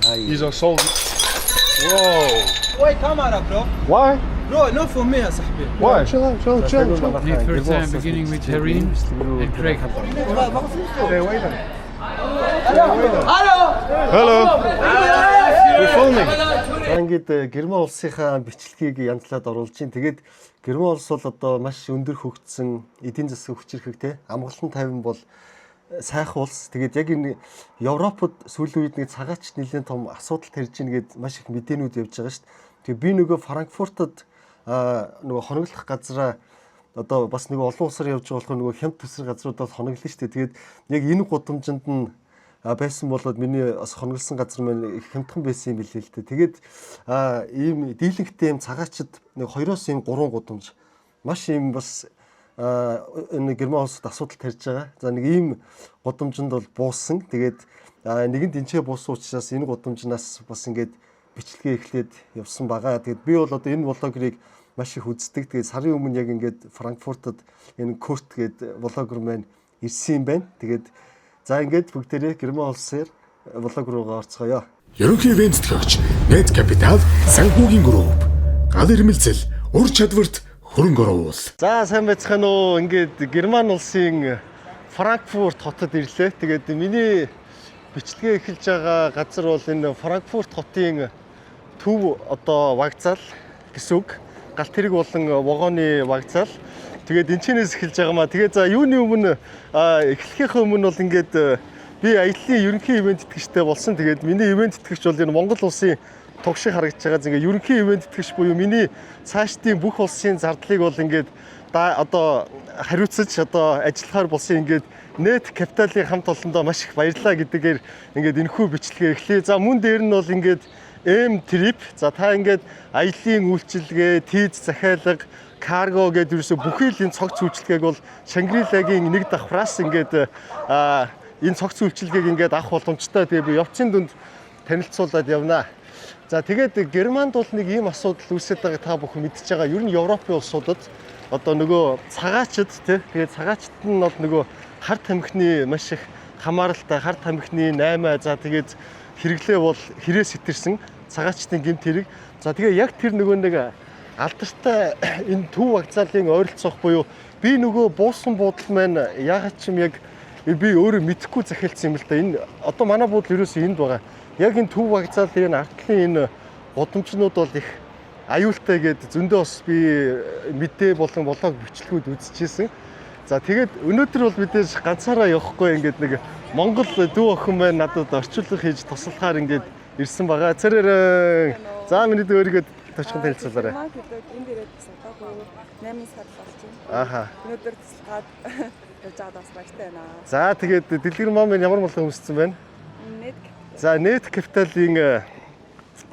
He's a soldier. Whoa. Wait, camera, bro. Why? Bro, not for me, صاحبي. Why? Chill. First time beginning with Hareen and Craig. Stay away then. Hello. We're filming. Ингээд Герман улсынхаа бичлэгийг янзлаад оруулж чинь. Тэгээд Герман улс бол одоо маш өндөр хөгжсөн эдийн засаг хүчирхэг те амгалан тайван бол сайхан улс. Тэгээд яг энэ Европод сүүлийн үед нэг цагаач нэлээд том асуудал тарьж ийн гэд маш их мэдээнүүд явж байгаа шүү дээ. Тэгээд би нөгөө Франкфуртод нөгөө хоноглох газараа одоо бас нөгөө олон улсаар явж байгаа болохоор нөгөө хямд төсөр газруудад хоноглоно шүү дээ. Тэгээд яг энэ гудамжинд нь байсан болоод миний бас хонголсон газар маань их хямдхан байсан юм билээ л дээ. Тэгээд ийм дийлэнхтэй юм цагаачд нэг 2-оос 3 гудамж маш ийм бас энэ Герман улсад асуудал тарьж байгаа. За нэг ийм гудамжинд бол буусан. Тэгээд нэгэнд энчээ буусан учраас энэ гудамжнаас бас ингээд бичлэгээ эхлээд явсан байгаа. Тэгээд би бол одоо энэ блогерыг маш их үздэг. Тэгээд сарын өмнө яг ингээд Франкфуртод энэ Курт гээд блогер маань ирсэн юм байна. Тэгээд за ингээд бүгдээрээ Герман улсаар блог руугаа орцгоё. Ерөнхий ивент төгч Net Capital санхүүгийн групп гал ирмэлзэл ур чадварт хөрөнгө оруулал. За сайн байцгаана уу. Ингээд Герман улсын Франкфурт хотод ирлээ. Тэгээд миний бичлэгээ эхэлж байгаа газар бол энэ Франкфурт хотын төв одоо вокзал гэсэн үг. Галт тэрэг болон вагоны вокзал. Тэгээд энэчнээс эхэлж байгаа маа. Тэгээд за юуны өмнө эхлэхийн өмнө бол ингээд би аяллаа ерөнхий ивент тэтгэгчтэй болсон. Тэгээд миний ивент тэтгэгч бол энэ Монгол улсын туг шиг харагдаж байгаа. Ингээд ерөнхий ивент тэтгэгч буюу миний цаашдын бүх улсын зардлыг бол ингээд одоо хариуцаж одоо ажиллахаар болсон. Ингээд Net Capital-ийн хамт олондоо маш их баярлалаа гэдгээр ингээд энэхүү бичлэгээ эхлэе. За мөн дээр нь бол ингээд M-Trip. За та ингээд аяллаа үйлчилгээ, тийз захиалга, карго гэдэг ерөөсө бүхий л энэ цогц үйлчилгээг бол Шангрилагийн нэг давхраас ингээд энэ цогц үйлчилгээг ингээд авах боломжтой. Тэгээ би явцын дунд танилцуулаад явнаа. За тэгээд Германд бол нэг ийм асуудал үүсэж байгааг та бүхэн мэдчихэж байгаа. Ер нь Европын улсуудад одоо нөгөө цагаачд тий тэгээд цагаачд нь бол нөгөө хар тамхины маш их хамааралтай хар тамхины 8 за тэгээд хэрэглээ бол хэрэг сэтэрсэн цагаачдын гэмт хэрэг. За тэгээ яг тэр нөгөө нэг алдартай энэ төв вокзалын ойролцоох буюу би нөгөө буусан буудал маань ягаад ч юм яг би өөрөө мэдэхгүй захиалсан юм л да. Энэ одоо манай буудал ерөөсөө энд байгаа. Яг энэ төв вокзалын артлын энэ гудамжнууд бол их аюултай гэд зөндөө бас би мэдээ болон блог бичлэгүүд үзчихсэн. За тэгээд өнөөдөр бол мэдээж ганцаараа явахгүй ингээд нэг Монгол дүү охин маань надад орчуулга хийж туслахаар ингээд ирсэн байгаа. Царэр за миний дүү өөрийгөө товчхон танилцуулаарай. Энд ирээд бас одоо 8 сар болж байна. Ааха. Өнөөдөр туслахад явж байгаад бас баяртай байна. За тэгээд дэлгэр маа минь ямар малгай өмссөн байна? За Net Capital-ийн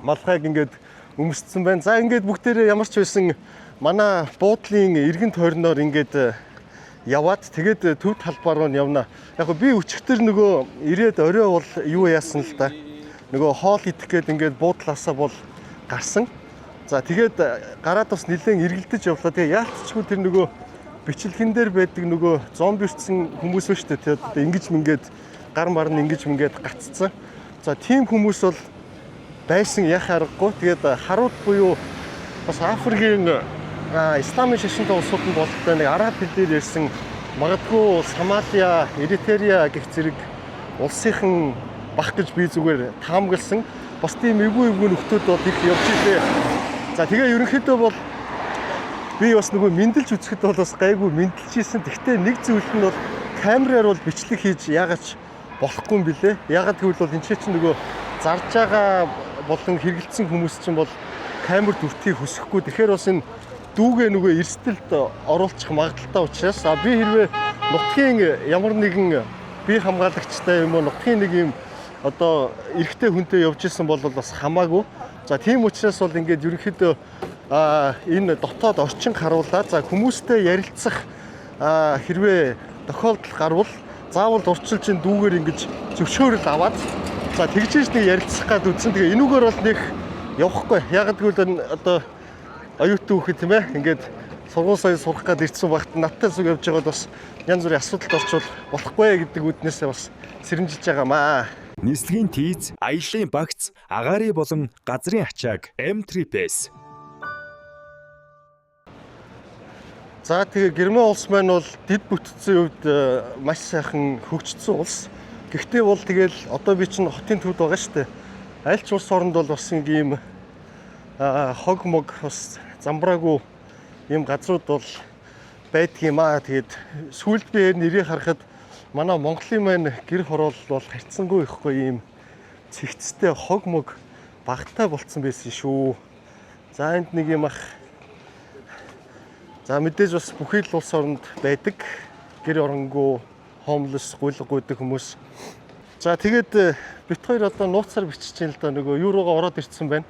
малгайг ингээд өмссөн байна. За ингээд бүгдээрээ ямар ч байсан манай буудлын эргэн тойрноор ингээд яваад тэгээд төв талбаар нь явна. Яг би өчигдөр нөгөө ирээд орой бол юу яасан л да. Нөгөө хоол идэх гээд ингээд буудлаасаа бол гарсан. За тэгээд гараад бас нэлээд эргэлдэж явлаа. Тэгээ яалтчгүй тэр нөгөө бичлэгэн дээр байдаг нөгөө зомбирцсан хүмүүс шүү дээ. Тэгээд ингэж мингээд гар мар нь ингэж мингээд гаццсан. За тийм хүмүүс бол байсан яхаа аргагүй. Тэгээд харууд буюу бас Африкийн исламын шашинтай улсуудад болтой нэг араб хэлээр ярьсан магадгүй Сомалия, Эритрея гэх зэрэг улсынхан бах гэж би зүгээр таамагласан. Бас тийм эвгүй нөхдүүд бол их явж илээ. За тэгээ ерөнхийдөө бол би бас нөгөө мэдлж үзэхэд бол бас гайгүй мэдлжсэн. Гэхдээ нэг зүйл нь бол камераар бол бичлэг хийж яагаад болохгүй юм бэлээ. Яагаад гэвэл бол энэ чинь нөгөө зарж байгаа болон хэрэгэлсэн хүмүүс чинь бол камер дүртийг хөсөхгүй. Тэгэхээр бас энэ дүүгээ нөгөө эрсдэлд оруулах магадaltaй учраас би хэрвээ нутгийн ямар нэгэн бие хамгаалагчтай юм уу нутгийн нэг юм одоо эрэгтэй хүнтэй явж исэн бол бас хамаагүй. За тийм учраас бол ингээд ерөнхийдөө энэ дотоод орчин харуулаад за хүмүүстэй ярилцах хэрвээ тохиолдол гарвал заавал урьдчилж ин дүүгээр ингэж зөвшөөрөл аваад за тэгжээж нэг ярилцах гад үзсэн. Тэгээ энүүгээр бол нэг явахгүй. Яг гэвэл одоо оюутан хүүхэд тийм ээ ингээд сургууль соёл сурах гээд ирсэн багт надтай зүг явж байгаад бас янз бүрийн асуудалд орчвол болохгүй гэдэг үднээсээ бас сэрэмжилж байгаа маа. Нислэгийн тийз, аяллаа багц, агаарын болон газрын ачааг M3-с. За тэгээ Герман улс маань бол дэд бүтцийн хувьд маш сайхан хөгжсөн улс. Гэхдээ бол тэгэл одоо би чинь хотын төвд байгаа шүү дээ. Аль ч улс оронд бол бас ийм хог мог бас замбраагүй ийм газрууд бол байдаг юм аа. Тэгээд сүүлд би нэрийг харахад манай Монголын маань гэр хороол бол харьцангуй ихгүй ийм цэгцтэй хог мог багтай болцсон байсан шүү. За энд нэг юм ах. За мэдээж бас бүхий л улс оронд байдаг гэр оронгүй homeless гуйлгүйдэг хүмүүс. За тэгээд бит хоёр одоо нууцаар бичиж чинь л да нөгөө юу руугаа ороод ирсэн байна.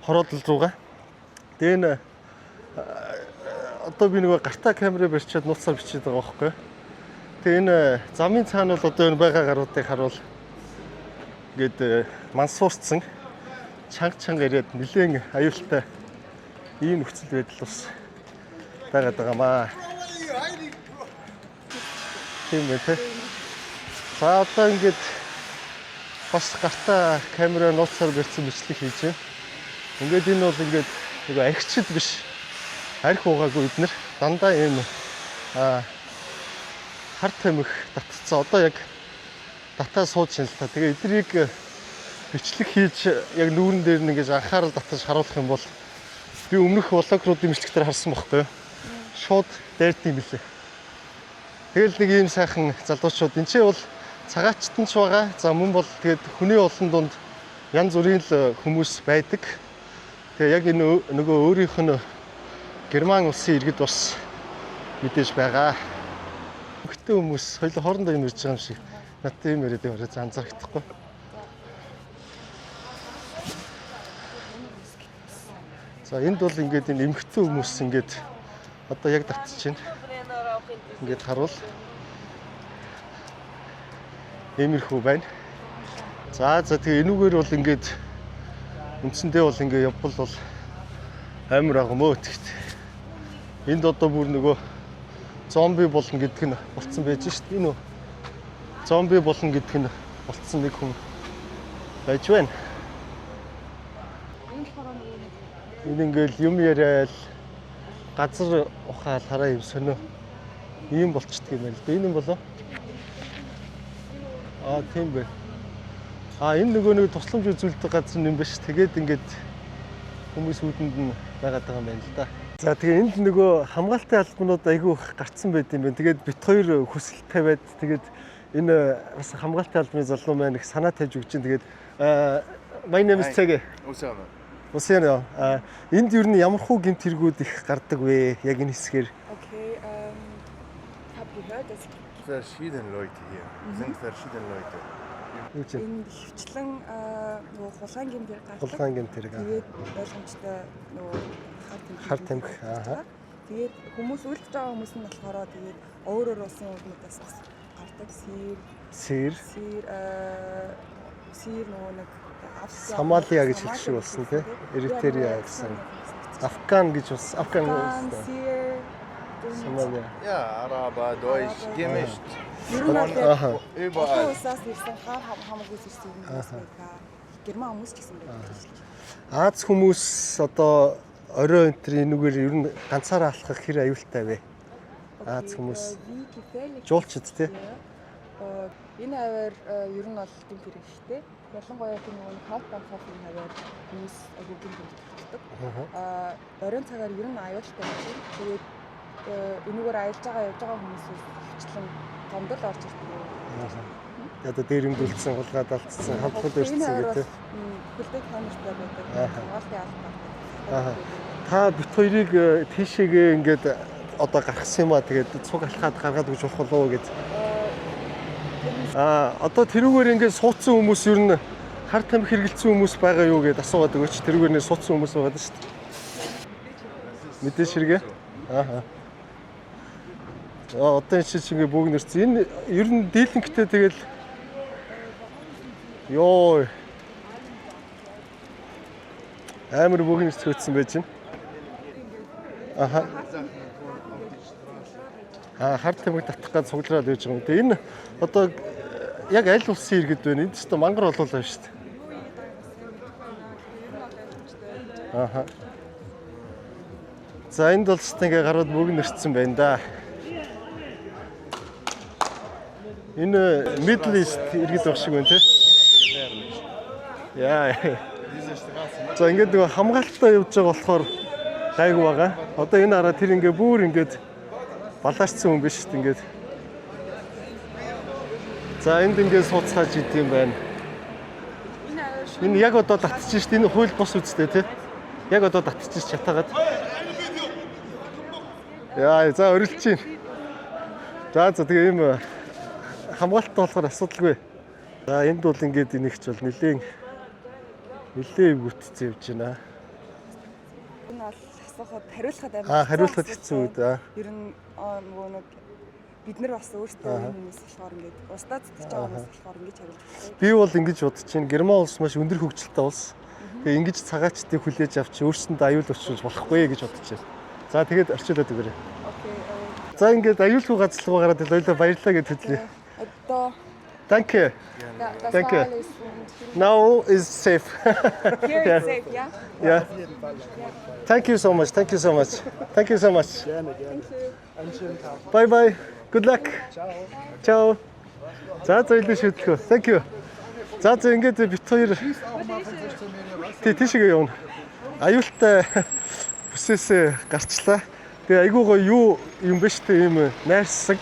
Хороолол руугаа. Тэгээ энэ одоо би нөгөө гартаа камераа барьчаад нууцаар бичиж байгаа байхгүй. Тэгээ энэ замын цаана бол одоо энэ байгаа гаруудыг харуул. Ингээд мансуурцсан чанга ирээд нэлээд аюултай ийм нөхцөл байдал бас байгаад байгаамаа. Тийм байх. За одоо ингээд бас гартаа камера нууцаар барьсан бичлэг хийж байна. Ингээд энэ бол ингээд нөгөө архичд биш. Арх уугаагүй бид нар дандаа ийм хар тамхи татцсан. Одоо яг татаа сууж шин л та. Тэгээ эдрийг бичлэг хийж яг нүүрэн дээр нь ингэж анхаарал татаж харуулах юм бол би өмнөх влогруудын бичлэгтэр харсан байхгүй юу? Шууд дайрд юм билээ. Тэгэл нэг ийм сайхан залуучууд энэ ч бол цагаачтан ч байгаа. За мөн бол тэгээд хүний олон дунд янз бүрийн л хүмүүс байдаг. Тэгээ яг энэ нөгөө өөрийнх нь Герман улсын иргэд бас мэдээж байгаа. Хөлтэй хүмүүс хоёул хоорондоо юм ирж байгаа юм шиг. Надад юм яриад яваад анзаархдаггүй. За энд бол ингээд энэ эмхтэн хүмүүс ингээд одоо яг татчих чинь. Ингээд харуул. Иймэрхүү байна. За тэгээ энүүгээр бол ингээд үндсэндээ бол ингээд явбал бол амар байгаа мөө тэгт. Энд одоо бүр нөгөө зомби болно гэдэг нь болцсон байж шít. Энэ зомби болно гэдэг нь болцсон нэг хүн байж байна. Энэ ингээл юм яриад газар ухаал хараа юм сонио ийм болчдөг юм байна л да. Энэ юм болоо. Тийм бай. Энэ нөгөө нэг тусламж үзүүлдэг газар юм биш. Тэгээд ингээд хүмүүс үүдэнд нь байгаад байгаа юм байна л да. За тэгээ энд нөгөө хамгаалтын албанууд айгүй их гарцсан байт юм байна. Тэгээд бит хоёр хүсэл тавиад тэгээд энэ бас хамгаалтын албаны залуу маань их санаа тавьж өгч чинь тэгээд my name is Цэгэ. Усяна. Энд юу н ямар хуу гэмт хэрэгүүд их гардаг вэ? Яг энэ хэсгээр. Okay, have you heard this? Verschiedene Leute hier. Sind verschiedene Leute. Энэ хвчлэн нөгөө хулгайн гэмт хэрэг гардаг. Хулгайн гэмт хэрэг. Тэгээд ойлгомжтой нөгөө хар тамхи. Тэгээд хүмүүс үлдэж байгаа хүмүүс нь болохоор тэгээд өөрөөр улсын үүднээс бас гардаг сир нөгөө нэг Сомалиа гэж хэлшиг болсон тий. Эритрея гэсэн. Афган гэж бас Афган Сомалиа. Ja, Araber, Deutsch, gemischt. Überall. Усаас ирсэн хамаагүй ирсэн хүмүүс байгаа. Герман хүмүүс ч гэсэн байдаг. Аз хүмүүс одоо орой энтрийн нүгээр ер нь ганцаараа алхах хэр аюултай вэ? Аз хүмүүс жуулчд тий. Энэ хавар ер нь бол гэмт хэрэг шүү дээ. Ялангуяа тийм нэг хаалтан фофын хавар хүмүүс агуу гэмт хэрэгдэг. Оройн цагаар ер нь аюултай юм. Тэгээд энэгээр аялж байгаа явж байгаа хүмүүсээс хвчлэн гомдол орж ирдэг. Одоо дээрэмдүүлсэн хулгаад алдсан хамтлал өрцсөн гэдэг. Хөлтэй камертай байдаг. Хамгаалтын албан. Та бит хоёрыг тийшээгээ ингээд одоо гаргасан юм аа тэгээд цуг алхаад гаргаад өгч болох болов уу гэж. Одоо тэрүүгээр ингээд суудсан хүмүүс ер нь хар тамхи хэрэгэлсэн хүмүүс байгаа юу гэдээ асууад өгөөч. Тэрүүгээр нэ суудсан хүмүүс байгаа шүү дээ. Мэдээж хэрэгээ. Одоо энэ чинь ингээ бүгд нэрсэн. Энэ ер нь дийлэнхтэй тэгэл ёо амар бүгд нэрсгөөцсөн байж байна. Хар тамхи татах гэж цуглараад байж байгаа юм. Энэ одоо яг аль улсын иргэд байна? Энд ч гэсэн мангар олоолаа шүү дээ. Аха. За энд бол ч ингээ гарууд бүгд нэрчсэн байна да. Энэ Middle East иргэд байх шиг байна тий. Яа. За ингээд нэг хамгаалттай явж байгаа болохоор гайгүй байгаа. Одоо энэ хараа тэр ингээ бүр ингээд балаачсан хүн биш шүү дээ ингээд. За энд ингээд сууцгааж идэм байна. Энэ яг одоо татчих шүү дээ. Энэ хууль бос үстэй тий. Яг одоо татчих чатаагаад. Яа, за өрөлдөж чинь. За тэгээ ийм хамгаалттай болохоор асуудалгүй. За энд бол ингээд энийгч бол нэлээд өвгөтцөө явж байна. Энэ бол асуухад хариулахад амар. Хариулахад хэцүү үү да. Ер нь нөгөө нэг бид нар бас өөрсдөө энэ хүмүүс болохоор ингээд устдаа зүтгэж байгаа хүмүүс болохоор ингэж хариулдаг. Би бол ингэж бодож байна. Герман улс маш өндөр хөгжилтэй улс. Тэгээ ингэж цагаачдыг хүлээж авч өөрсөндөө аюул учруулж болохгүй гэж бодож байна. За тэгээд орчуулад өгөөрэй. Окей. За ингээд аюулгүй газарлуу гараад ойлоо баярлалаа гэж хэлье. Одоо Danke. Danke. Now is safe. Here is safe, yeah? Yeah. Thank you so much. Thank you so much. Thank you so much. Bye bye. Good luck. Ciao. За зөвлөө шийдлээ. Thank you. За ингээд бит хоёр тийшээ явна. Аюултай бүсээс гарчлаа. Тэгээ айгуу гоё юм биш үү ийм найрсаг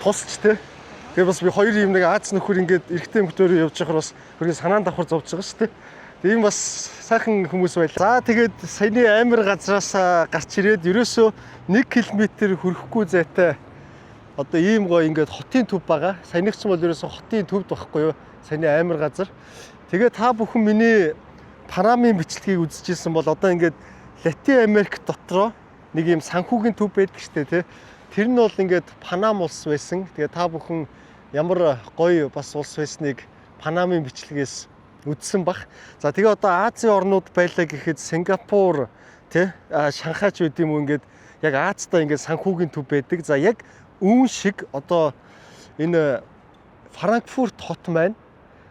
тусч те. Тэгээ бас би хоёр юм нэг Аз нөхөр ингээд эрэгтэй эмэгтэйгээр явж байхаар бас хөргөө санаан давхар зовж байгаа шүү дээ. Тэгээ ийм бас сайхан хүмүүс байлаа. За тэгээд саяны амир газраас гарч ирээд ерөөсөө 1 км хүрэхгүй зайтай одоо ийм гоё ингээд хотын төв байгаа. Саяных ч бол ерөөсөө хотын төвд байхгүй юу? Саяны амир газар. Тэгээ та бүхэн миний Панамын бичлэгийг үзчихсэн бол одоо ингээд Латин Америк дотроо нэг ийм санхүүгийн төв байдаг штэ тий. Тэр нь бол ингээд Панам улс байсан. Тэгээ та бүхэн ямар гоё бас улс байсныг Панамын бичлэгээс үзсэн бах. За тэгээ одоо Азийн орнууд байлаа гэхэд Сингапур тий Шанхайч үт юм уу ингээд яг Азтай ингээд санхүүгийн төв байдаг. За яг үүн шиг одоо энэ Франкфурт хот маань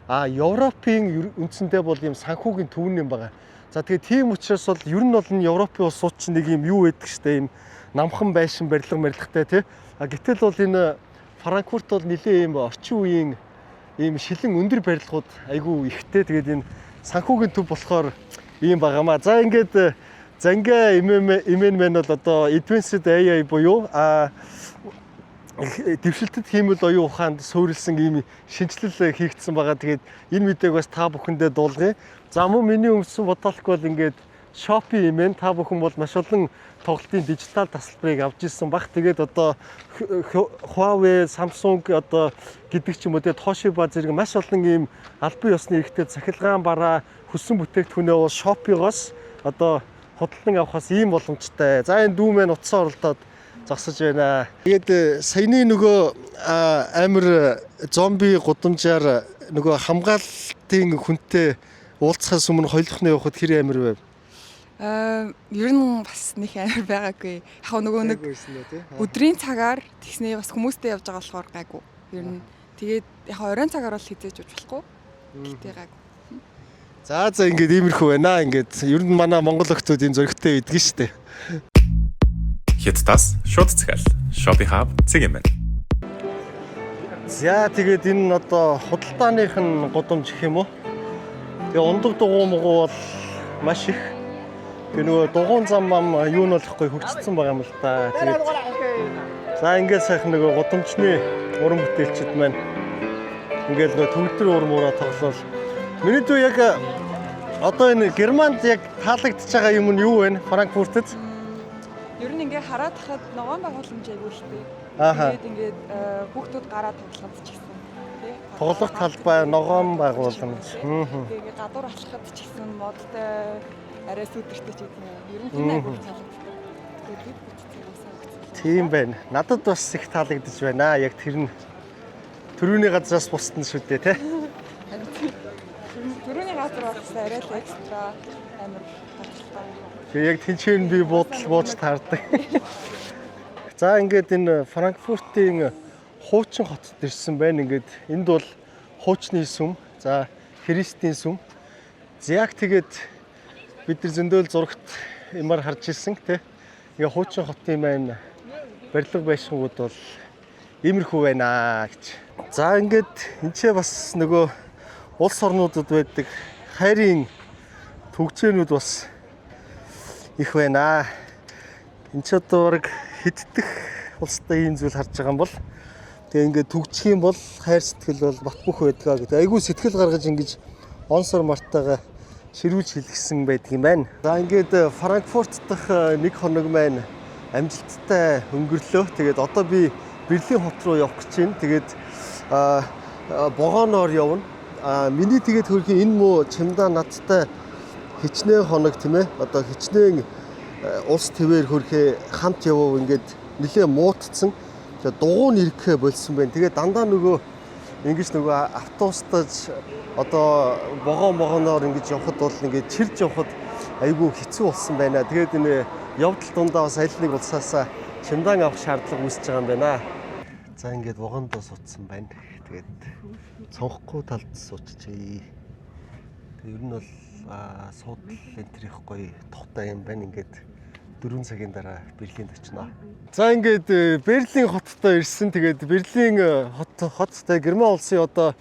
Европын үндсэндээ бол ийм санхүүгийн төв юм байгаа. За тэгээ тийм учраас бол ер нь бол энэ Европын улсууд чинь нэг юм юу байдаг штэ ийм намхан байшин барилга мэрилгатай тий. Гэтэл бол энэ Франкфурт бол нэлээ ийм орчин үеийн ийм шилэн өндөр барилгууд айгүй ихтэй. Тэгээд энэ санхүүгийн төв болохоор ийм байгаамаа. За ингээд зангаа имэн мэн бол одоо Advanced AI буюу дэвшилтэд хиймэл оюун ухаанд суурилсан ийм шинжилэл хийгдсэн байгаа. Тэгээд энэ мэдээг бас та бүхэндээ дуулгая. За мөн миний өмсөн бодолгүй бол ингээд Shopee имэн та бүхэн бол маш олон тоглолтын дижитал тасалбарыг авч ирсэн баг. Тэгээд одоо Huawei, Samsung одоо гэдэг ч юм уу тэгээд Toshiba зэрэг маш олон ийм албан ёсны эрхтэй цахилгаан бараа хүссэн бүтээгдэхүүнээ бол Shopee-гоос одоо худалдан авахаас ийм боломжтой. За энэ дүү мэн утсаа оролдоод зогсож байна. Тэгээд саяны нөгөө амир зомби гудамжаар нөгөө хамгаалтын хүнтэй уулзахаас өмнө хоёулахны явахад хэр амир байв? Ер нь бас нэг амар байгаагүй. Яг нөгөө нэг өдрийн цагаар тэгснээ бас хүмүүстэй явж байгаа болохоор гайгүй. Ер нь тэгээд яг оройн цагаар бол хизээж уж болохгүй. Гэтэ гайгүй. За ингээд иймэрхүү байна. Ингээд ер нь манай монгол охтууд энэ зөрөгтэй идэгэн штэ. Хятадас шууд захиал. Shopee Hub цэг юм байна. За тэгээд энэ одоо худалдааных нь гудамж гэх юм уу? Тэгээ ундаг дугуй мгуу бол маш их. Тэгээ нөгөө дугуун зам юу нь болохгүй хөгжсөн байгаа юм л да. Тэгээд за ингээд сайхан нөгөө гудамжны уран бүтээлчд маань ингээд нөгөө төгөлдөр урмуураа тоглол. Миний дүү яг одоо энэ Германд яг таалагдчихж байгаа юм нь юу вэ? Франкфуртд ер нь ингээ хараад хахад ногоон байгууламж айгүй шүү дээ. Тэгээд ингээд хүүхдүүд гараад тоглоход ч гэсэн тий. Тоглох талбай ногоон байгууламж. Тэгээд гадуур алхахад ч гэсэн модтой арай сүдэртэй ч гэдэг юм. Ер нь тийм айгүй таалагддаг. Тэгээд бүтцээ тийм байна. Надад бас их таалагдж байна. Яг тэр нь төрөүний газраас бусдна шүү дээ тий. Төрөүний газар бас арай л экстра амар баталтай. Тэгээ яг тэнцэн би бууж таардаг. За ингээд энэ Франкфуртын хуучин хотод ирсэн байна. Ингээд энд бол хуучны сүм, за христийн сүм. Яг тэгээд бид нар зөндөөл зурагт юмар харж ирсэн тий. Ингээ хуучин хотын маань барилга байшингууд бол иймэрхүү байна гэж. За ингээд энэ бас нөгөө улс орнуудад байдаг хайрын төгжөөнүүд бас их байна. Энд ч одоо баг хиддэх улстай ийм зүйл харж байгаа юм бол тэгээ ингээд төгжих юм бол хайр сэтгэл бол бат бөх байдгаа гэдэг. Айгүй сэтгэл гаргаж ингэж онсор мартаага ширүүлж хэлгсэн байдаг юм байна. За ингээд Франкфурт дахь нэг хоног маань амжилттай өнгөрлөө. Тэгээд одоо би Берлин хот руу явах гэж байна. Тэгээд Богоноор явна. Миний тэгээд хөрхийн энэ муу чемодан надтай хичнээн хоног тийм ээ. Одоо хичнээн улс твээр хөрхөө хамт явав ингээд нэлээ муутцсан. Тэгээд дугуун ирэхээ болсон байна. Тэгээд дандаа нөгөө ингэж нөгөө автобустаж одоо богоноор ингэж явхад бол ингэж чирж явхад айгүй хэцүү болсон байна. Тэгээд энэ явдал дундаа бас аль нэг улсаасаа чемодан авах шаардлага үүсэж байгаа юм байна. За ингээд вагондоо суудсан байна. Тэгээд цонхгүй талд суучжээ. Тэг ер нь бол суудал энтрих гоё тухтай юм байна. Ингээд 4 цагийн дараа Берлинд очино. За ингээд Берлин хоттой ирсэн. Тэгээд Берлин хоттой Герман улсын одоо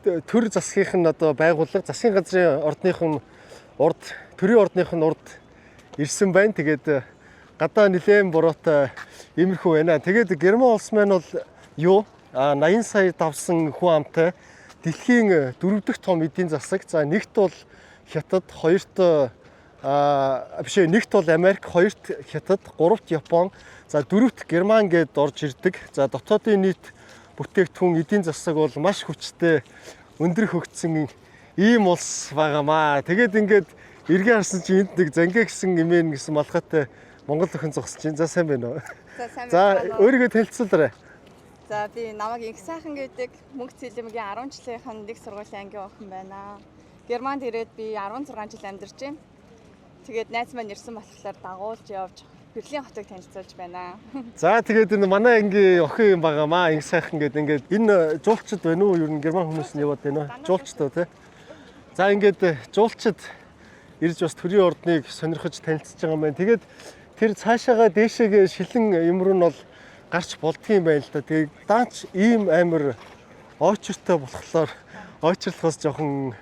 төр засгийнх нь одоо байгууллага засгийн газрын ордныхын урд төрийн ордныхын урд ирсэн байна. Тэгээд гадаа нэлээд буруутай иймэрхүү байна. Тэгээд Герман улс маань бол юу 80 сая давсан хүн амтай дэлхийн 4 дахь том эдийн засаг. За нэгт бол Хятад, хоёрт нэгт бол Америк, хоёрт Хятад, гуравт Япон, за дөрөвт Герман гэдээ орж ирдэг. За дотоодын нийт бүтээгдэхүүн эдийн засаг бол маш хүчтэй өндөр хөгжсөн ийм улс байгаамаа. Тэгээд ингээд эргээ харсан чинь энд нэг зангаа гэсэн имэн гэсэн малгайтай Монгол охин зогсож байна. За сайн байна уу? За сайн байна. За өөрийгөө танилцуулаарай. За би намайг Инх сайхан гэдэг Мөнх Цэлмгийн 10 жилийнхэн нэг сургуулийн ангийн охин байна. Германд ирээд би 16 жил амьдарч байна. Тэгээд найз маань ирсэн болохоор дагуулж явж Берлин хотыг танилцуулж байна. За тэгээд энэ манай ангийн охин юм байгаамаа. Инх сайхан гэдэг ингээд энэ жуулчд байна уу? Ер нь герман хүмүүс нь яваад байна уу? Жуулчдоо тий. За ингээд жуулчд ирж бас төрийн ордныг сонирхож танилцж байгаа юм байна. Тэгээд тэр цаашаага дээшээгээ шилэн юм руу нь бол гарч болдгийм байна л да. Тэгээд даач ийм амар очиртой болохоор очирлохоос жоохон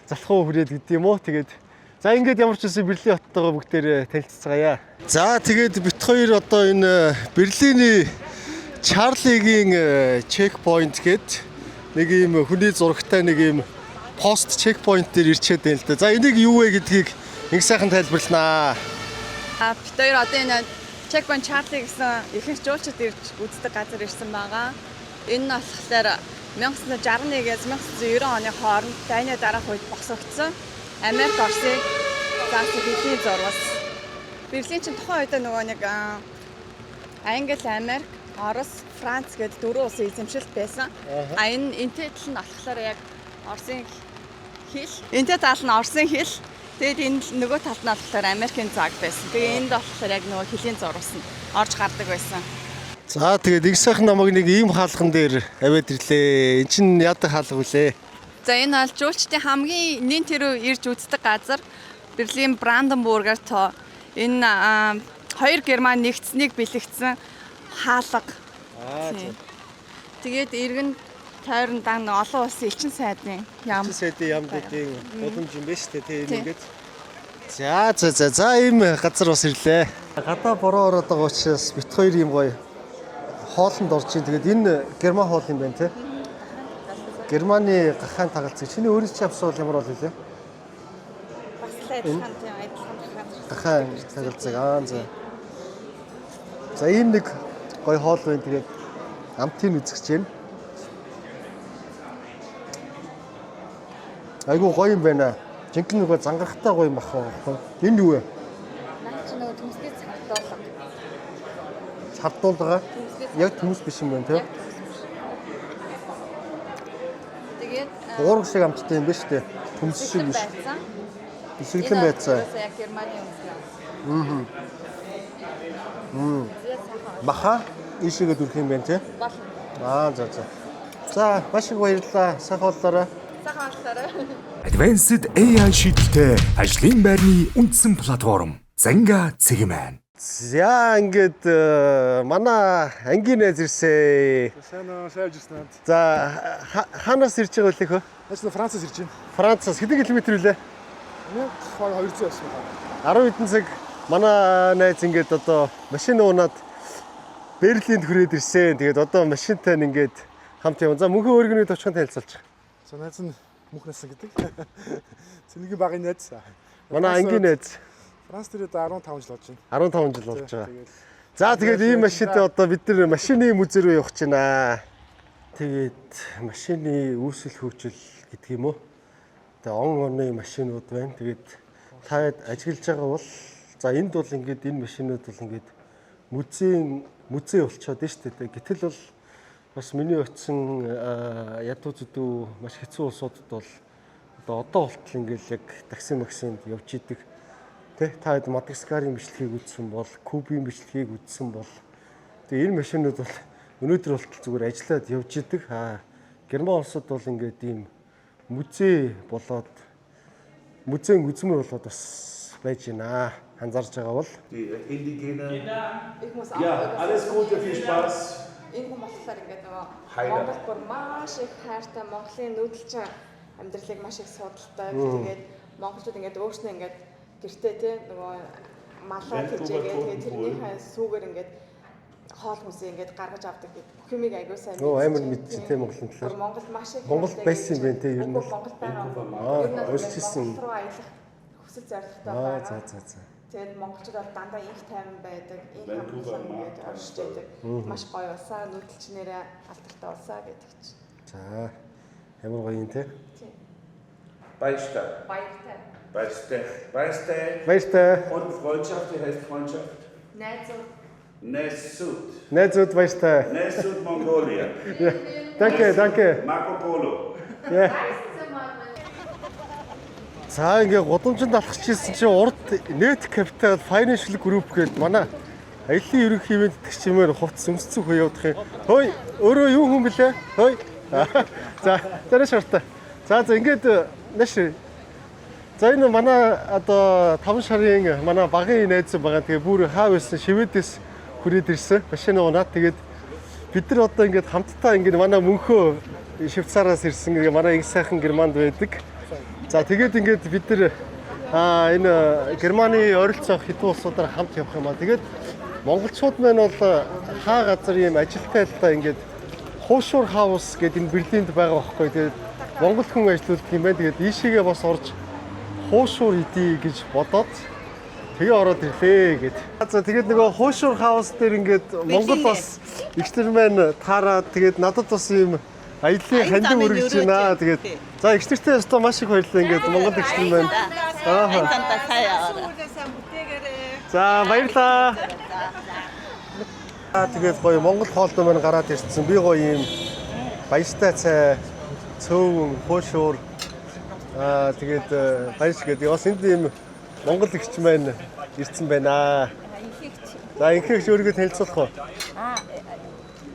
залхуу хүрээд гэдэг юм уу. Тэгээд за ингээд ямар ч үсэн Берлин хоттойгоо бүгдээрээ танилццгаая. За тэгээд бит хоёр одоо энэ Берлиний Чарлигийн чекпоинт гээд нэг ийм хүний зурагтай нэг ийм пост чекпоинт дээр ирчээд байна л да. За энийг юу вэ гэдгийг нэг сайхан тайлбарланаа. Бит хоёр одоо энэ чекпоинт Чарли гэсэн ихэнх жуулчид ирж үздэг газар ирсэн байгаа. Энэ нь болохоор 1961-ээс 1990 оны хооронд дайны дараах үед босогдсон Америк, Оросыг заасан хэдийн зурвас. Берлин чинь тухайн үед нөгөө нэг Англи, Америк, Орос, Франц гэдэг дөрвөн улсын эзэмшилт байсан. Энтэй тал нь болохоор яг Оросын хэл. Энтэй тал нь Оросын хэл. Тэгээд энэ нөгөө талд нь болохоор Америкийн цаг байсан. Тэгээд энд болохоор яг нөгөө хэлийн зурвас нь орж гардаг байсан. За тэгээд их сайхан намайг нэг ийм хаалган дээр аваад ирлээ. Энд чинь яадаг хаалга вүлээ? За энэ бол жуулчдын хамгийн нэн тэрөө ирж үздэг газар. Берлин Бранденбургаар тоо. Энэ хоёр Герман нэгдсэнийг бэлэгдсэн хаалга. Тэгээд иргэн тойрон дан олон улсын элчин сайдын яам. Элчин сайдын яам гэдэг боломж юм байна шүү дээ. Тийм ингээд. За ийм газар бас ирлээ. Гадаа бороо ороод байгаа учраас бит хоёр ийм гоё хоолнд орж ийн. Тэгээд энэ герман хоол юм байна тий. Германы гахаан тагалцыг чиний өөрөө ч авсан бол ямар бол хэлээ? Бас л адилхан тийм адилхан гахаан тагалцыг за ийм нэг гоё хоол байна. Тэгээд амтыг үзэж байна. Айгуу гоё юм байна. Жинхэнэ нөгөө зангарахтай гоё юм бахаа. Энэ юу вэ? Наад чи нөгөө төмсгий цагдуулга. Цагдуулга? Яг төмс биш юм байна тий. Тэгээд уурга шиг амттай юм байна шүү дээ. Төмс шиг биш. Бишиглэн байцаа. Яг Германы өмсгөө. Баха ишигээ дүрх юм байна тий. За. За, маш их баярлалаа. Сайхан боллоорой. Сайхан боллоорой. Advanced AI шийдэлтэй ажлын байрны үндсэн платформ Занга Цэгмэн. За ингээд манай ангийн найз ирсэн. Сайн уу, сайж ирсэн. За хаанаас ирж байгаа вэ хөө? Ажил Францаас ирж байна. Францаас хэдэн километр вүлээ? 200 байсан. 10 хэдэн цаг манай найз ингээд одоо машин уунаад Берлинд хүрээд ирсэн. Тэгээд одоо машинтай ингээд хамт явна. За мөнхөн өөргөний товчхон танилцуулж. За найз нь мөнхнээс гэдэг. Цэнийг багын найз. Манай ангийн найз. Франц дээр 15 жил болж байна. 15 жил болж байгаа. За тэгээд ийм машинтай одоо бид нар машины музей рүү явах гэж байна. Тэгээд машины үүсэл хөгжил гэдэг юм уу? Тэгээд оны машинууд байна. Тэгээд та ажиглаж байгаа бол за энд бол ингээд энэ машинууд бол ингээд музей болчиход байна шүү дээ. Гэтэл бол бас миний очсон ядуу зүдүү маш хэцүү улсуудад бол одоо болтол ингээд яг такси максинд явж идэг. Тэ та хэд Мадагаскарын бичлэгийг үзсэн бол, Кубын бичлэгийг үзсэн бол тэгээ энэ машинууд бол өнөөдөр болтол зүгээр ажиллаад явж идэг. Герман улсад бол ингээд ийм музей болоод музейн үзмэр болоод бас байж байна. Анзаарч байгаа бол alles Gute, viel Spaß. Энэ хүн болохоор ингээд нөгөө Монгол бүр маш их хайртай Монголын нүүдэлчин амьдралыг маш их судалдаг. Тэгээд монголчууд ингээд өөрснөө ингээд гэртээ тий нөгөө малаа хийжээгээ тэгээд тэрнийхээ сүүгээр ингээд хоол хүнсээ ингээд гаргаж авдаг гэдэг бүх юмыг аягүй сайн мэдсэн. Амар мэдсэн тий Монголын талаар. Монгол маш их Монгол байсан юм байна тий ер нь. Монгол байгаа. Өөрчлөсөн. Руу аялах хүсэл зорилготой байгаа. За. Тэгээд монголчууд бол дандаа их тайван байдаг, их хамтлан ингээд оршиж байдаг. Маш гоё улсаа, нүүдэлчнэрээ алдартай улсаа гэдэг чинь. За. Ямар гоё юм те. Баяртай. Und Freundschaft, wie heißt Freundschaft? Найзууд баяртай. Nesut Mongolia. Danke. Marco Polo. За ингээ гудамжинд алхчихсэн чинь урд Net Capital Financial Group гэдэг манай аяллаа ерөнхий мэдтгэгч юмэр хувцас өмсцөх үе явах юм. Хөөе, өөрөө юу хүн блэ? Хөөе. За, зарай шартаа. За ингээд нэш. За энэ манай одоо 5 сарын манай багын найз байгаа. Тэгээ бүр хаа байсан шивэдээс хүрээд ирсэн. Машин унаад тэгээд бид нар одоо ингээд хамтдаа ингээд манай мөнхөө Швейцараас ирсэн. Манай их сайхан Германд байдаг. За тэгээд ингээд бид нар энэ Германы ойролцоох хэдэн улсуудаар хамт явах юм аа. Тэгээд монголчууд маань бол хаа газар ийм ажилтай талаа ингээд Хуушуур хаус гэдэг энэ Берлинд байгаа байхгүй. Тэгээд монгол хүн ажилладаг юм байна. Тэгээд ийшээгээ бас орж Хуушуур идэ гэж бодоод тэгээ ороод ирлээ гэд. За тэгээд нөгөө Хуушуур хаус дээр ингээд монгол бас ихтер маань таараад тэгээд надад бас ийм аяллаа хандив өргөж байна. Тэгээд за ихтэртэй өстө маш их баярлалаа ингээд монгол ихтер маань. За баярлалаа. Тэгээд гоё монгол хоолтой маань гараад ирсэн. Би гоё ийм баяртай цай, цөөвөн, хуушуур тэгээд баярч гэдэг. Бас энд ийм монгол ихч маань ирсэн байна. За инхэгч өөрийгөө танилцуулах уу?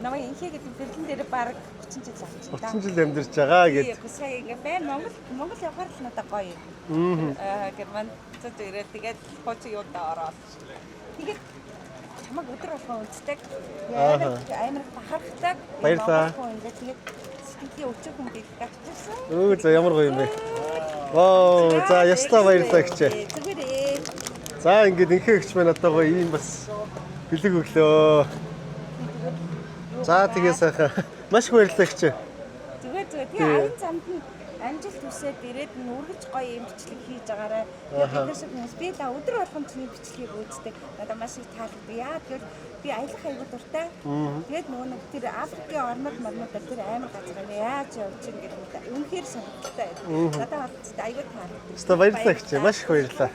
Намайг инхээ гэдэг Берлин дээр баг 30 жил авчихсан. 30 жил амьдарч байгаа гэдэг. Сая ингээ бай Монгол явахаар л надад гоё. Герман цэд ирээд тэгээд хооч юудаа ороод. Тэгээд чамаг өдөр болгон үздэг. Амар бахархдаг. Баярлалаа. Тэгээд сэтгэлийн өчиг хүн гэж гацчихсан. Өө за ямар гоё юм бэ. Вау, за ястаа баярлалаа гэчээ. За ингээд инхэгч маань одоо гоё ийм бас бэлэг өглөө. За тэгээ сайхан. Маш их баярлалаа гэчээ. Зүгээр. Тэгээ аян замд нь амжилт хүсээд ирээд нь үргэлж гоё юм бичлэг хийж байгаарай. Тэгээд шиг хүмүүс би та өдөр болгон чиний бичлэгийг үздэг. Надад маш их таалагдав. Яа тэгэхээр би аялах аягүй дуртай. Тэгээд нөгөө тэр Африкийн орнууд тэр амар газар яаж явж ийн гэдэг нь үнэхээр сонирхолтой байдаг. Надад бол аягүй таалагдав. Өстө баярлалаа гэчээ. Маш их баярлалаа.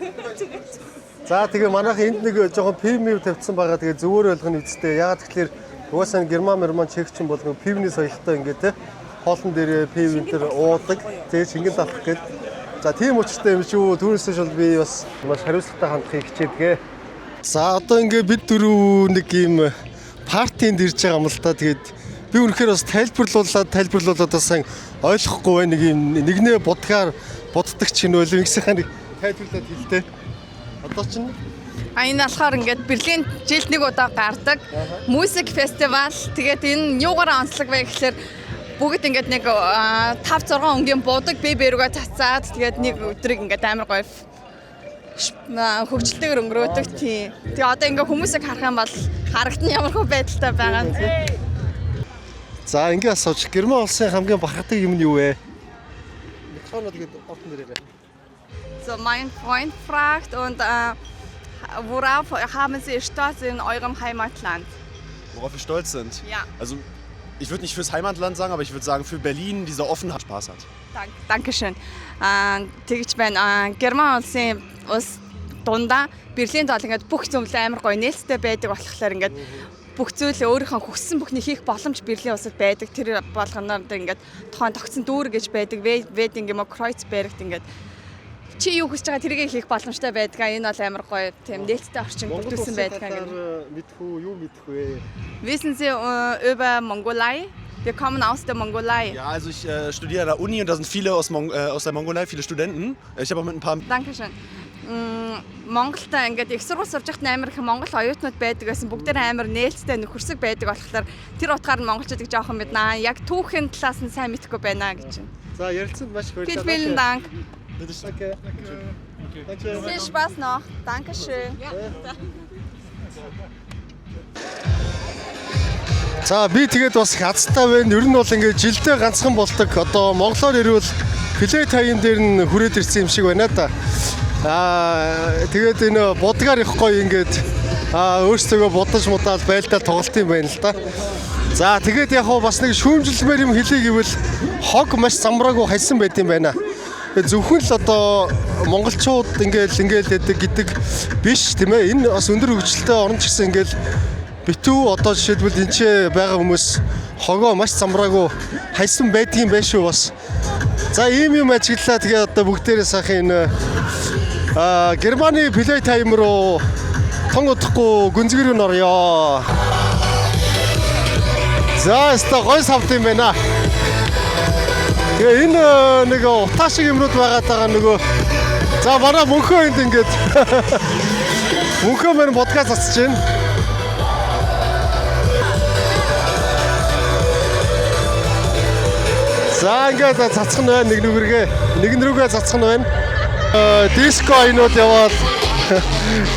За тэгээ манайх энд нэг жоохон пивмив тавьсан байгаа. Тэгээ зөвөр ойлгоно үсттэй. Яагаад тэгэхээр угаасаа герман чекчин бол нэг пивний соёлтой ингээд те хоолн дээр пив энэ уудаг. Тэгээ шингэн талах гээд. За тийм учиртай юм шүү. Түүнээс бол би бас маш хариуцлагатай хандахыг хичээдгээ. За одоо ингээд бид дөрөв нэг юм партинд ирж байгаа юм л та. Тэгээд би үнэхээр бас тайлбарлуулаад бас ойлгохгүй байна. Нэг юм нэгнээ будгаар буддаг ч юм уу ингэсийнхаа нэг тайлбарлаад хэлтэй. Одоо чинь энэ болохоор ингээд Берлин жилд нэг удаа гардаг музик фестивал. Тэгээд энэ юугаар онцлог вэ гэхээр бүгд ингээд нэг 5-6 өнгийн буудаг бие бэрүүгээ цацаад тэгээд нэг өдрийг ингээд амар гоё хөгжилтэйгээр өнгөрөөдөг тийм. Тэгээ одоо ингээ хүмүүсийг харах юм бол харагдсан ямар хөө байдалтай байгаа юм. За ингээ асууж Герман улсын хамгийн бахархдаг юм нь юу вэ? Микрофон тэгээд ортон дээрээ. So mein Freund fragt und worauf haben Sie stolz in eurem Heimatland? Worauf wir stolz sind? Ja. Also ich würde nicht fürs Heimatland sagen, aber ich würde sagen für Berlin, dieser Offenheit Spaß hat. Dankeschön. Тэгж байна. Герман улсын ус дундаа Берлинд бол ингээд бүх зүйл амар гоё нээлттэй байдаг болохоор ингээд бүх зүйл өөрийнхөө хүссэн бүхний хийх боломж Берлин улсад байдаг. Тэр болгоноор ингээд тухайн тогтсон дүүр гэж байдаг. Wedding юм уу Kreuzberg ингээд чи юу хүсэж байгаа тэрийг хийх боломжтой байдаг. Энэ бол амар гоё тийм нээлттэй орчин бүрдүүлсэн байдаг ингээд. Мэдхүү юу мэдх вэ? Wissen Sie über Mongolei? Wir kommen aus der Mongolei. Ja, also ich studiere an der Uni und da sind viele aus der Mongolei, viele Studenten. Ich habe auch mit ein paar... Dankeschön. Монголд ингээд их сургууль сурж байхад амар их монгол оюутнууд байдаг байсан. Бүгдээр амар нээлттэй нөхөрсөг байдаг болохоор тэр утгаар нь монголчуудыг жоохон мэднэ. Яг түүхийн талаас нь сайн мэдэхгүй байна гэж. За ярилцсанд маш баярлалаа. Vielen Dank. Danke. Viel Spaß noch. Dankeschön. За би тэгээд бас хацтай байна. Ер нь бол ингээд жилдээ ганцхан болдог. Одоо монголоор ирвэл плей тайм дээр нь хүрээд ирсэн юм шиг байна да. Тэгээд энэ будгаар их гоё ингээд өөрсдөө бодож мудаал байлдаа тоглолт юм байна л да. За тэгээд яг бас нэг шүүмжилмээр юм хэлий гэвэл хог маш замраагүй хайсан байт юм байна. Зөвхөн л одоо монголчууд ингээл яадаг гэдэг биш тийм ээ. Энэ бас өндөр хөгжилтэй орн ч гэсэн ингээл битүү одоо жишээлбэл энэ ч байгаа хүмүүс хогоо маш замраагүй хайсан байдгийн байх шүү бас. За ийм юм ажиглаа тэгээ одоо бүгдээрээ сайхан энэ Германы плей тайм руу тон удахгүй гүнзгий рүү норё. За өстө гой савт юм байна. Тэгээ энэ нэг утаа шиг юмнууд байгаа нөгөө за манай мөнхөө энд ингээд мөнхөө мань подкаст засаж байна. За ингээд цацхан байна нэгэн рүүгээ цацхан байна. Диско айнууд яваад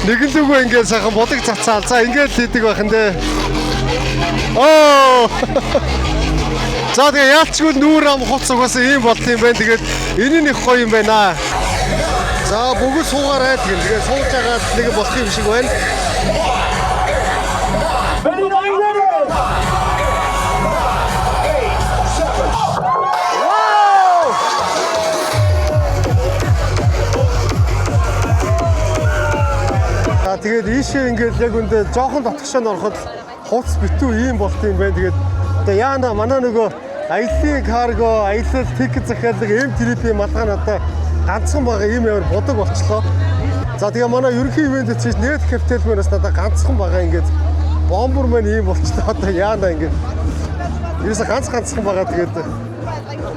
нэгэн лүгөө ингээд сайхан бодог цацаал. За ингээд хийдэг байх нь дээ. За тэгээ яалчгүй нүүр ам хуц угаасаа ийм болт юм байна. Тэгээд энэ нь их гоё юм байна. За бүгд суугаарай тэгээд сууж агаад нэг болох юм шиг байна. Тэгээд ийшээ ингээд яг үндэ жоохон дотгошоо ороход хувц битүү ийм болт юм байна. Тэгээд одоо яана манай нөгөө аяллаа карго, аялал тикет захиалга эм трипийн малгай одоо ганцхан байгаа ийм ямар бодог болчлоо. За тэгээ манай ерөнхий ивент чинь нэт капитал мөнөөс надад ганцхан байгаа ингээд бомбер маань ийм болчлоо. Одоо яана ингээд ерөөсө ганцхан байгаа тэгээд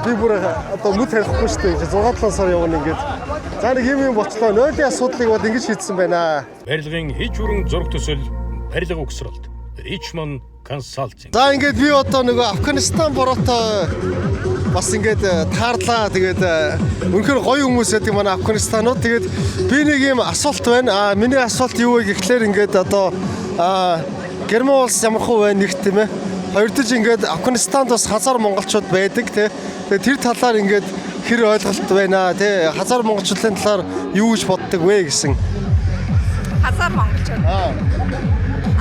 би бүр одоо нүд харихгүй шүү дээ. 6-7 сар явна ингээд. За нэг юм болчлоо. Нойлын асуудлыг бол ингэж шийдсэн байна. Барилгын хийж хүрэн зураг төсөл, барилга угсралт, Richmond Consulting. За ингээд би одоо нөгөө Афганистан бороотой бас ингээд таарлаа. Тэгээд үнэхээр гоё хүмүүс байдаг манай Афганистанууд. Тэгээд би нэг юм асуулт байна. Миний асуулт юу вэ гэхлээр ингээд одоо Герман улс ямар хөө байна нэг тийм ээ. Хоёрдож ингээд Афганистанд бас хазар монголчууд байдаг тий. Тэгээд тэр талаар ингээд хэр ойлголт байна тий. Хазар монголчуудын талаар юу гэж боддог вэ гэсэн. Хазар монголчууд.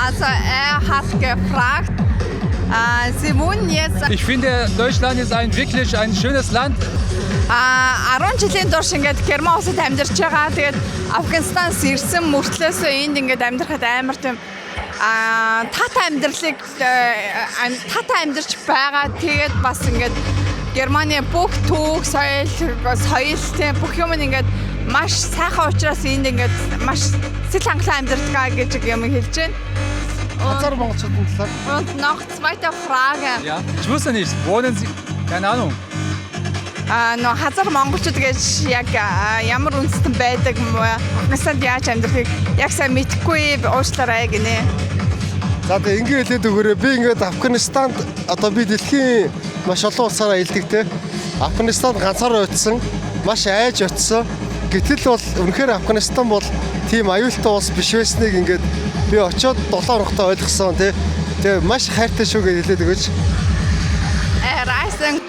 Also hat gefragt, Sie wohnen jetzt... Ich finde, Deutschland ist wirklich ein schönes Land. 10 жилийн турш ингээд Герман улсад амьдарч байгаа. Тэгээд Афганистанаас ирсэн мөртлөөс энд ингээд амьдрахад амар тийм таатай амьдарч байгаа. Тэгээд бас ингээд Германы бүх түүх, соёл тийм бүх юм ингээд маш сайхан учраас энд ингээд маш сэтгэл хангалуун амьдардаг гэж юм хэлж байна. Хазар монголчуудын талаар. Und noch zweite Frage. Ja, ich wusste nicht, wohnen Sie? Keine Ahnung. Но хазар монголчууд гэж яг ямар үндэстэн байдаг юм уу? Афганистанд яаж амьдрахыг яг сайн мэдэхгүй уучлаарай гинэ. За тэгээ ингэ хэлээд өгөөрэй. Би ингээд Афганистанд одоо би дэлхийн маш олон улсаараа илдэг те. Афганистанд ганцаараа очисон, маш айж очисон. Гэтэл бол үнэхээр Афганистан бол тийм аюултай улс биш байсныг ингээд би очиод 7 хоногтой ойлгосон те. Тэгээ маш хайртай шүү гэж хэлээд өгөөч. Райсан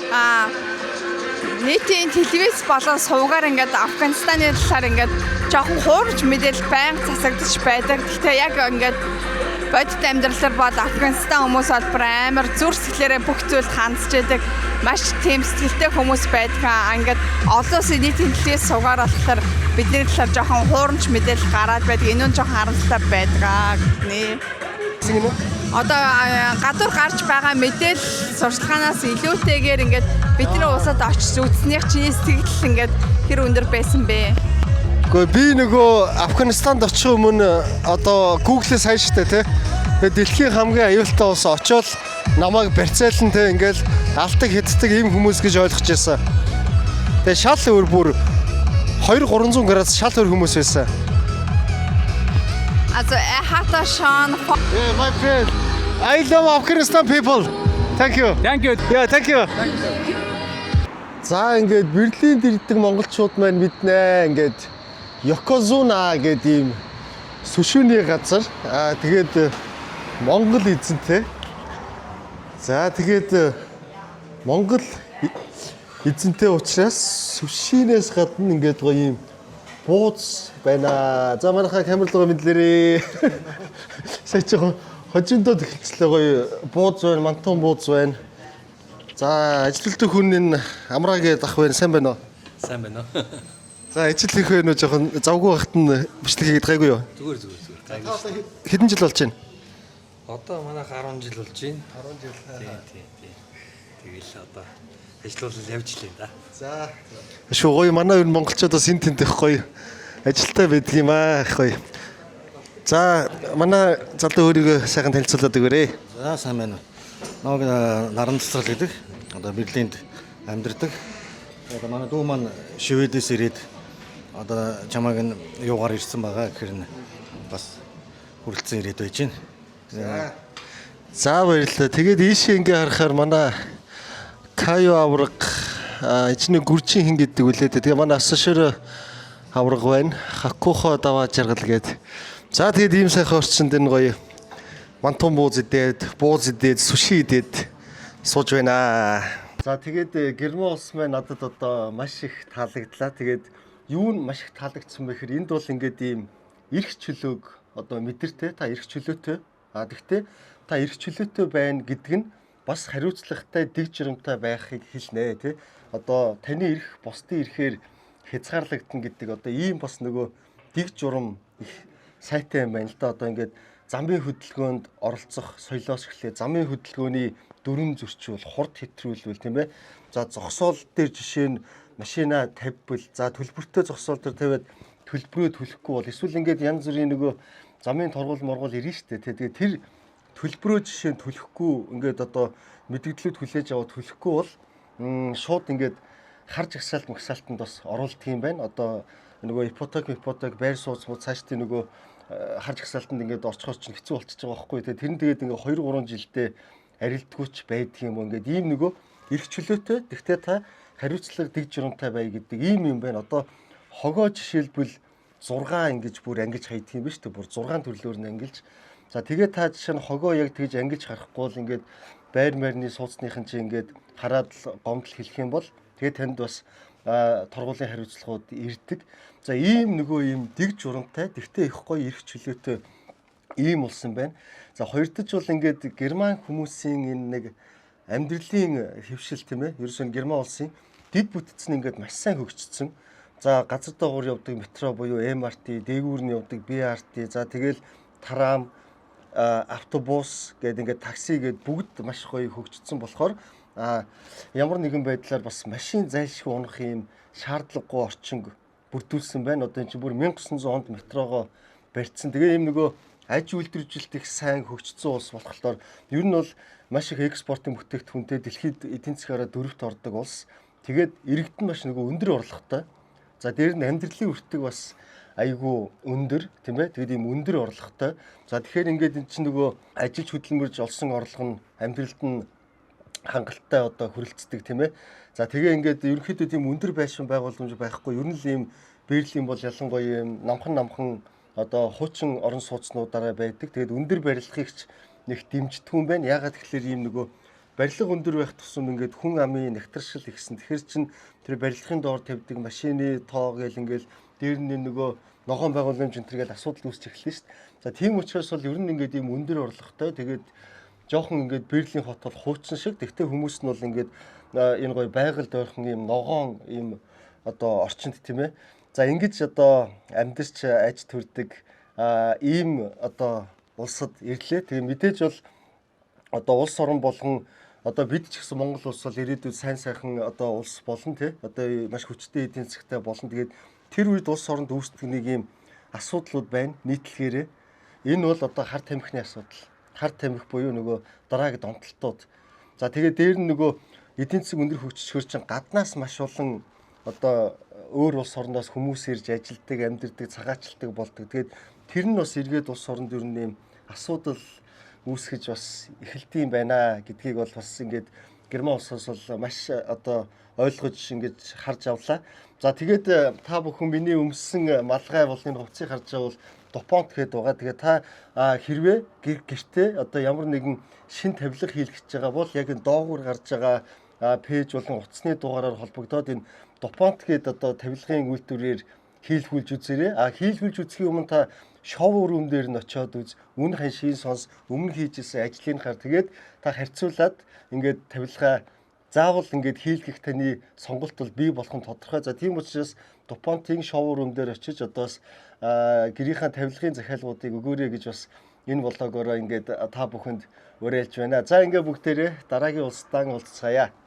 нийтийн телевиз болон сувгаар ингээд Афганистаны талаар ингээд жоохон хуурж мэдээлэл байнга засагдаж байдаг. Гэхдээ яг ингээд бодит амьдралаар бол Афганистан хүмүүс бол амар зүр сэтгэлээрээ бүх зүйлд хандж байдаг. Маш тийм сэтгэлтэй хүмүүс байдаг. Ингээд олон улсын нийтийн телевиз сувгаар болохоор бидний талаар жоохон хуурж мэдээлэл гараад байдаг. Энэ нь жоохон харамсалтай байдаг гэнэ. Одоо гадуур гарч байгаа мэдээлэл сурчлагынаас илүүтэйгээр ингээд бидний улсад очиж үзснийх чиний сэтгэл ингээд хэр өндөр байсан бэ? Гэхдээ би нөгөө Афганистанд очих өмнө одоо Google-с сайн штэ тий. Тэгээд дэлхийн хамгийн аюултай улс очиод намайг барьцаалан тий ингээл алдаг хэддэг ийм хүмүүс гэж ойлгож байсан. Тэгээд шал өөр бүр 200-300 градус шал өөр хүмүүс байсан. Also hat schon Yeah, my friend. I love Afghanistan people. Thank you. Thank you. Yeah, thank you. За ингээд Берлинд ирдэг монголчууд маань мэднэ. Ингээд Yokozuna гэдэг ийм сүшүүний газар. Тэгээд Монгол эзэнтэй. За тэгээд Монгол эзэнтэй учраас сүшинээс гадна ингээд гоё ийм бууз байна. За манайхаа камерлогоо мэдлээрээ. Сая чи хожиндоо тэлцлээ гоё бууз байна, мантун бууз байна. За ажилтдаг хүн энэ амраагээ дах байна. Сайн байна уу? Сайн байна уу? За ажил хийх вэ нөө жоохон завгүй багт нь бичлэг хийгээд гайгүй юу? Зүгээр. Хэдэн жил болж байна? Одоо манайх 10 жил болж байна. 10 жил. Тийм. Тэгэл одоо ажиллаулал явж лээ да. За. Шүү гоё манай ер нь монголчуудаас энэ тентэх гоё ажилтай байдаг юм аа гоё. За манай залуу өөрийгөө сайхан танилцуулаад өгөөрэй. За сайн байна уу. Намайг Наран Цэцрал гэдэг. Одоо Берлинд амьдардаг. Одоо манай дүү маань Шведээс ирээд одоо чамайг нь юугаар ирсэн байгаа гэхээр нь бас хүрэлцэн ирээд байж байна. За баярлалаа. Тэгээд ийшээ ингээ харахаар манай Каю авраг ичнэ гүрчин хин гэдэг үлээ. Тэгээ манай асашөр авраг байна. Хакухо даваа жаргал гээд. За тэгээд ийм сайхан орчинд энэ гоё мантун бууз идээд, сүши идээд сууж байна. За тэгээд Герман улс маань надад одоо маш их таалагдлаа. Тэгээд юу нь маш их таалагдсан бэ гэхээр энд бол ингээд ийм эрх чөлөөг одоо мэдэртэй, та эрх чөлөөтэй. Тэгтээ та эрх чөлөөтэй байна гэдэг нь бас хариуцлагатай, дэг жирамтай байхыг хэлнэ тий. Одоо таны эрх бусдын эрхээр хязгаарлагдана гэдэг одоо ийм бас нөгөө дэг журам их сайтай юм байна л да. Одоо ингээд замын хөдөлгөөнд оролцох соёлоос эхлээ замын хөдөлгөөний дүрм зөрчил, хурд хэтрүүлвэл тийм ээ. За зогсоол дээр жишээ нь машина тавьбал, за төлбөртэй зогсоол дээр тавиад төлбөрөө төлөхгүй бол эсвэл ингээд янз бүрийн нөгөө замын торгуул моргуул ирнэ штэ. Тэгээд тэр төлбөрөө жишээ нь төлөхгүй ингээд одоо мэдээлэлүүд хүлээж аваад төлөхгүй бол шууд ингээд харж агсаалтанд бас оруулдаг юм байна. Одоо нөгөө ипотек байр сууц цаашдын нөгөө харж агсаалтанд ингээд орчхоор чинь хэцүү болчихж байгаа байхгүй. Тэр нь тэгээд ингээд 2-3 жилдээ арилдгүйч байдаг юм уу ингээд ийм нөгөө эрх чөлөөтэй. Тэгтээ та хариуцлага дэг жирамтай бай гэдэг ийм юм байна. Одоо хогоо жишээлбэл 6 ингэж бүр ангиж хайдаг юм ба шүү дээ. Бүр 6 төрлөөр нь ангилж. За тэгээ та жишээ нь хогоо яг тэгж ангиж харахгүй бол ингээд байр маяны сууцныхын чинь ингээд хараад гомдол хэлэх юм бол тэгээ танд бас торгуулийн хариуцлагууд ирдэг. За ийм нөгөө ийм дэг журамтай, тэгтээ их гоё эрх чөлөөтэй ийм улсан байна. За хоёрдож бол ингээд герман хүмүүсийн энэ нэг амьдралын хэвшил тийм ээ. Ерөөсөө герман улсын дэд бүтцэн ингээд маш сайн хөгжсөн. За газар доогуур явдаг метро буюу MRT, дээгүүр нь явдаг BRT, за тэгэл трам, автобус гэдэг ингээд такси гэдэг бүгд маш гоё хөгжсөн болохоор ямар нэгэн байдлаар бас машин зайлшгүй унах юм шаардлагагүй орчин бүрдүүлсэн байна. Одоо энэ чинь бүр 1900 онд метрогоо барьсан. Тэгээ ийм нөгөө аж үйлдвэржилт их сайн хөгжсөн улс болохоор ер нь бол маш их экспортын бүтээгдэхүүнтэй дэлхийд эдийн засгаараа 4-т ордог улс. Тэгээд иргэд нь маш нөгөө өндөр орлоготой. За дээр нь амьдралын үртэг бас айгүй өндөр тийм ээ. Тэгээд ийм өндөр орлоготой. За тэгэхээр ингээд эн чинь нөгөө ажиллаж хөдөлмөрж олсон орлого нь амьдралд нь хангалттай одоо хүрэлцдэг тийм ээ. За тэгээ ингээд ерөнхийдөө тийм өндөр байшин байгууламж байхгүй. Ер нь л ийм Берлин бол ялангуяа ийм намхан одоо хуучин орон сууцнуудаараа байдаг. Тэгээд өндөр барилгыг нэг дэмждэг юм байна. Ягаад гэвэл ийм нөгөө барилга өндөр байх тусам ингээд хүн амын нэгтршил ихсэн. Тэгэхээр чин тэр барилгын доор тавьдаг машины тоо гэл ингээд дээр нь нөгөө ногоон байгууламж энэ төргээл асуудал үүсч эхэлнэ шүү дээ. За тийм учраас бол ер нь ингээд ийм өндөр орлоготой. Тэгээд жоохон ингээд Берлин хот бол хуучин шиг. Тэгтээ хүмүүс нь бол ингээд энэ гоё байгальд ойрхон ийм ногоон ийм одоо орчинд тийм ээ. За ингэж одоо амьдарч аж төрдөг ийм одоо улсад ирлээ. Тэгээ мэдээж бол одоо улс орон болгон одоо бид ч гэсэн Монгол улс бол ирээдүйд сайн сайхан одоо улс болно тий. Одоо маш хүчтэй эдийн засгтай болно. Тэгээд тэр үед улс оронд үүсдэг нэг ийм асуудлууд байна нийтлэгээрээ. Энэ бол одоо хар тамхины асуудал. Хар тамхи буюу нөгөө дараагийн донтолтууд. За тэгээд дээр нь нөгөө эдийн засаг өндөр хөгжчихөр чинь гаднаас маш олон одоо өөр улс орноос хүмүүс ирж ажилдаг, амьдардаг, цагаатчилдаг болдог. Тэгээд тэр нь бас эргээд улс оронд ер нь ийм асуудал үүсгэж бас эхэлдэм байна гэдгийг бол бас ингээд Герман улсаас бол маш одоо ойлгож ингээд харж авлаа. За тэгээд та бүхэн миний өмссөн малгай болны хувцсыг харж байгаа бол Дупонт гэдэг байгаа. Тэгээд та хэрвээ гэртээ одоо ямар нэгэн шин тавилга хийлгэж байгаа бол яг энэ доогуур гарч байгаа пэйж болон утасны дугаараар холбогдоод энэ Дупонт гэдэг одоо тавилгын үйлдвэрээр хийлгүүлж үзээрэй. Хийлгүүлж үзэхийн өмнө та шоурум дээр нь очиод үз. Үн ханшийн сонс өмнө хийжсэн ажлын хар тэгээд та харьцуулаад ингээд тавилгаа заавал ингээд хийлгэх таны сонголт бол бий болох нь тодорхой. За тийм учраас Дупонтын шоурум дээр очиж одоос гэрийнхаа тавилгын захиалгуудыг өгөөрэй гэж бас энэ блогоороо ингээд та бүхэнд уриалж байна. За ингээд бүгдээрээ дараагийн улстай уулзцаая.